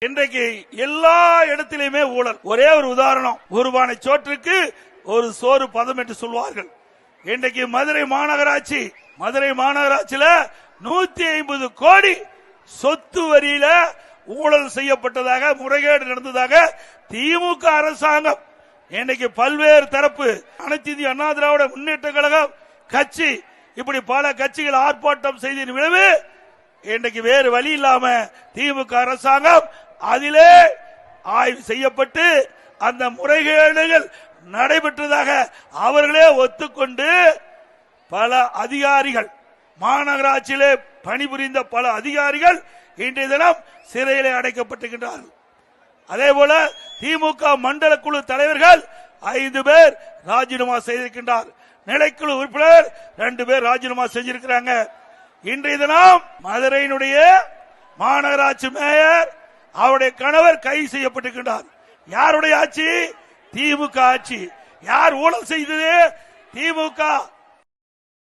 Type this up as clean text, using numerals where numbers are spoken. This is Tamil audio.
இன்றைக்கு எல்லா இடத்திலுமே ஊழல். ஒரே ஒரு உதாரணம், ஒரு பானை சோற்றுக்கு ஒரு சோறு பதம் என்று சொல்வார்கள். இன்றைக்கு மதுரை மாநகராட்சியில 150 கோடி சொத்து வரியில ஊழல் செய்யப்பட்டதாக, முறைகேடு நடந்ததாக திமுக அரசாங்கம் இன்றைக்கு பல்வேறு தரப்பு, அனைத்து இந்திய அண்ணா திராவிட முன்னேற்ற கழகம் கட்சி, இப்படி பல கட்சிகள் ஆர்ப்பாட்டம் செய்த விளைவு இன்றைக்கு வேறு வழி இல்லாம திமுக அரசாங்கம் அதிலே ஆய்வு செய்யப்பட்டு அந்த முறைகேடுகள் நடைபெற்றதாக அவர்களே ஒத்துக்கொண்டு பல அதிகாரிகள், மாநகராட்சியிலே பணிபுரிந்த பல அதிகாரிகள் இன்றைய தினம் சிறையிலே அடைக்கப்பட்டிருக்கின்றார்கள். அதே போல திமுக மண்டல குழு தலைவர்கள் 5 பேர் ராஜினாமா செய்திருக்கின்றார். நிலைக்குழு உறுப்பினர் 2 பேர் ராஜினாமா செஞ்சிருக்கிறாங்க. இன்றைய தினம் மதுரையினுடைய மாநகராட்சி மேயர், அவருடைய கணவர் கைது செய்யப்பட்டிருக்கின்றார். யாருடைய ஆட்சி? திமுக ஆட்சி. யார் ஊழல் செய்தது? திமுக.